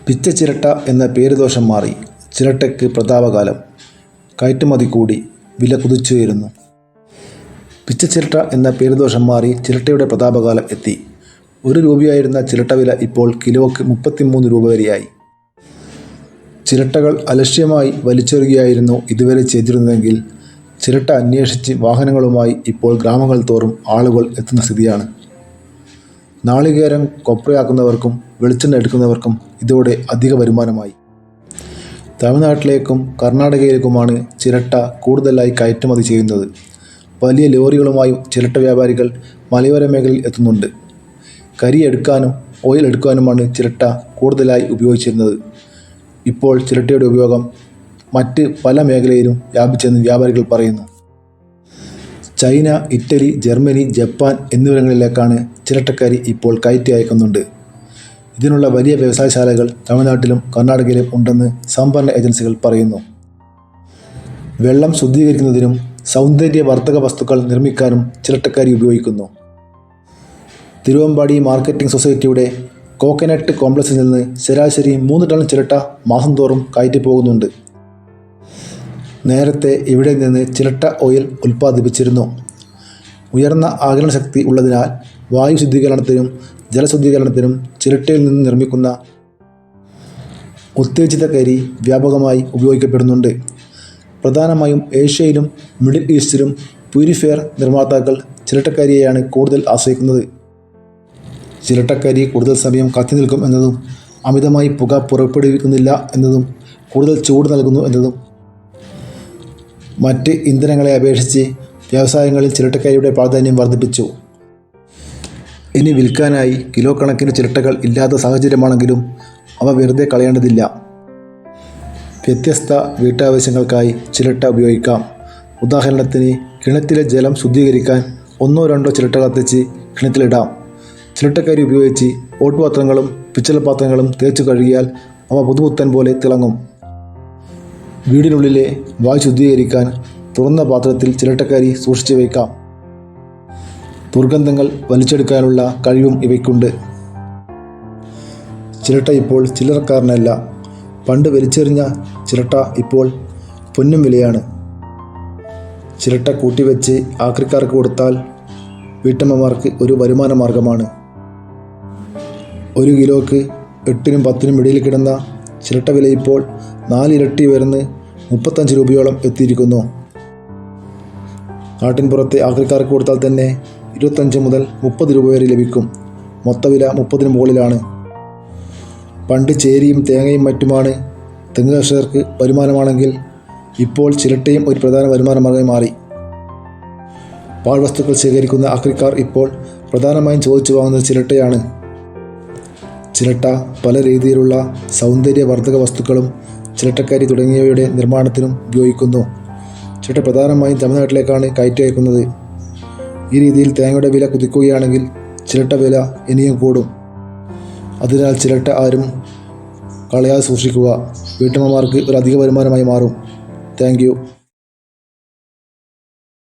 പിച്ചച്ചിരട്ട എന്ന പേരുദോഷം മാറി. ചിരട്ടയ്ക്ക് പ്രതാപകാലം. കയറ്റുമതി കൂടി. വില കുതിച്ചുയരുന്നു. പിച്ചച്ചിരട്ട എന്ന പേരുദോഷം മാറി ചിരട്ടയുടെ പ്രതാപകാലം എത്തി. 1 രൂപയായിരുന്ന ചിരട്ട വില ഇപ്പോൾ കിലോയ്ക്ക് 33 രൂപ വരെയായി. ചിരട്ടകൾ അലക്ഷ്യമായി വലിച്ചെറിയുകയായിരുന്നു ഇതുവരെ ചെയ്തിരുന്നതെങ്കിൽ ചിരട്ട അന്വേഷിച്ച് വാഹനങ്ങളുമായി ഇപ്പോൾ ഗ്രാമങ്ങൾ തോറും ആളുകൾ എത്തുന്ന സ്ഥിതിയാണ്. നാളികേരം കൊപ്രയാക്കുന്നവർക്കും വെളിച്ചെണ്ണ എടുക്കുന്നവർക്കും ഇതോടെ അധിക വരുമാനമായി. തമിഴ്നാട്ടിലേക്കും കർണാടകയിലേക്കുമാണ് ചിരട്ട കൂടുതലായി കയറ്റുമതി ചെയ്യുന്നത്. വലിയ ലോറികളുമായും ചിരട്ട വ്യാപാരികൾ മലയോര മേഖലയിൽ എത്തുന്നുണ്ട്. കരി എടുക്കാനും ഓയിൽ എടുക്കാനുമാണ് ചിരട്ട കൂടുതലായി ഉപയോഗിച്ചിരുന്നത്. ഇപ്പോൾ ചിരട്ടയുടെ ഉപയോഗം മറ്റ് പല മേഖലയിലും വ്യാപിച്ചെന്ന് വ്യാപാരികൾ പറയുന്നു. ചൈന, ഇറ്റലി, ജർമ്മനി, ജപ്പാൻ എന്നിവിടങ്ങളിലേക്കാണ് ചിരട്ടക്കരി ഇപ്പോൾ കയറ്റി അയക്കുന്നുണ്ട്. ഇതിനുള്ള വലിയ വ്യവസായശാലകൾ തമിഴ്നാട്ടിലും കർണാടകയിലും ഉണ്ടെന്ന് സംഭരണ ഏജൻസികൾ പറയുന്നു. വെള്ളം ശുദ്ധീകരിക്കുന്നതിനും സൗന്ദര്യവർദ്ധക വസ്തുക്കൾ നിർമ്മിക്കാനും ചിരട്ടക്കരി ഉപയോഗിക്കുന്നു. തിരുവമ്പാടി മാർക്കറ്റിംഗ് സൊസൈറ്റിയുടെ കോക്കനട്ട് കോംപ്ലക്സിൽ നിന്ന് ശരാശരി 3 ടൺ ചിരട്ട മാസം തോറും കയറ്റി പോകുന്നുണ്ട്. നേരത്തെ ഇവിടെ നിന്ന് ചിരട്ട ഓയിൽ ഉൽപ്പാദിപ്പിച്ചിരുന്നു. ഉയർന്ന ആഗിരണ ശക്തി ഉള്ളതിനാൽ വായു ശുദ്ധീകരണത്തിനും ജലശുദ്ധീകരണത്തിനും ചിരട്ടയിൽ നിന്ന് നിർമ്മിക്കുന്ന ഉത്തേജിത കരി വ്യാപകമായി ഉപയോഗിക്കപ്പെടുന്നുണ്ട്. പ്രധാനമായും ഏഷ്യയിലും മിഡിൽ ഈസ്റ്റിലും പ്യൂരിഫയർ നിർമ്മാതാക്കൾ ചിരട്ടക്കരിയെയാണ് കൂടുതൽ ആശ്രയിക്കുന്നത്. ചിരട്ടക്കരി കൂടുതൽ സമയം കത്തി നിൽക്കും എന്നതും അമിതമായി പുക പുറപ്പെടുവിക്കുന്നില്ല എന്നതും കൂടുതൽ ചൂട് നൽകുന്നു എന്നതും മറ്റ് ഇന്ധനങ്ങളെ അപേക്ഷിച്ച് വ്യവസായങ്ങളിൽ ചിരട്ടക്കരിയുടെ പ്രാധാന്യം വർദ്ധിപ്പിച്ചു. ഇനി വിൽക്കാനായി കിലോ കണക്കിന് ചിരട്ടകൾ ഇല്ലാത്ത സാഹചര്യമാണെങ്കിലും അവ വെറുതെ കളയേണ്ടതില്ല. വ്യത്യസ്ത വീട്ടാവശ്യങ്ങൾക്കായി ചിരട്ട ഉപയോഗിക്കാം. ഉദാഹരണത്തിന് കിണറ്റിലെ ജലം ശുദ്ധീകരിക്കാൻ 1-2 ചിരട്ട കത്തിച്ച് കിണറ്റിലിടാം. ചിരട്ടക്കരി ഉപയോഗിച്ച് ഓട്ടുപാത്രങ്ങളും പിച്ചള പാത്രങ്ങളും തേച്ചു കഴുകിയാൽ അവ പുതുപുത്തൻ പോലെ തിളങ്ങും. വീടിനുള്ളിലെ വായു ശുദ്ധീകരിക്കാൻ തുറന്ന പാത്രത്തിൽ ചിരട്ടക്കരി സൂക്ഷിച്ചു വയ്ക്കാം. ദുർഗന്ധങ്ങൾ വലിച്ചെടുക്കാനുള്ള കഴിവും ഇവയ്ക്കുണ്ട്. ചിരട്ട ഇപ്പോൾ ചില്ലറക്കാരനല്ല. പണ്ട് വലിച്ചെറിഞ്ഞ ചിരട്ട ഇപ്പോൾ പൊന്നും വിലയാണ്. ചിരട്ട കൂട്ടിവെച്ച് ആക്രിക്കാർക്ക് കൊടുത്താൽ വീട്ടമ്മമാർക്ക് ഒരു വരുമാന മാർഗമാണ്. 1 കിലോയ്ക്ക് 8-നും 10-നും ഇടയിൽ കിടന്ന ചിരട്ട വില ഇപ്പോൾ 4 ഇരട്ടി ഉയർന്ന് 35 രൂപയോളം എത്തിയിരിക്കുന്നു. നാട്ടിൻപുറത്തെ ആക്രിക്കാർക്ക് കൊടുത്താൽ തന്നെ 25 മുതൽ 30 രൂപ വരെ ലഭിക്കും. മൊത്തവില 30-ന് മുകളിലാണ്. പണ്ട് ചേരിയും തേങ്ങയും മറ്റുമാണ് തെങ്ങ് കർഷകർക്ക് വരുമാനമാണെങ്കിൽ ഇപ്പോൾ ചിരട്ടയും ഒരു പ്രധാന വരുമാന മാർഗമായി മാറി. പാഴ്വസ്തുക്കൾ ശേഖരിക്കുന്ന ആക്രിക്കാർ ഇപ്പോൾ പ്രധാനമായും ചോദിച്ചു വാങ്ങുന്നത് ചിരട്ടയാണ്. ചിരട്ട പല രീതിയിലുള്ള സൗന്ദര്യവർദ്ധക വസ്തുക്കളും ചിരട്ടക്കരി തുടങ്ങിയവയുടെ നിർമ്മാണത്തിനും ഉപയോഗിക്കുന്നു. ചിരട്ട പ്രധാനമായും തമിഴ്നാട്ടിലേക്കാണ് കയറ്റി അയക്കുന്നത്. ഈ രീതിയിൽ തേങ്ങയുടെ വില കുതിക്കുകയാണെങ്കിൽ ചിരട്ട വില ഇനിയും കൂടും. അതിനാൽ ചിരട്ട ആരും കളയാതെ സൂക്ഷിക്കുക. വീട്ടമ്മമാർക്ക് ഒരു അധിക വരുമാനമായി മാറും. Thank you.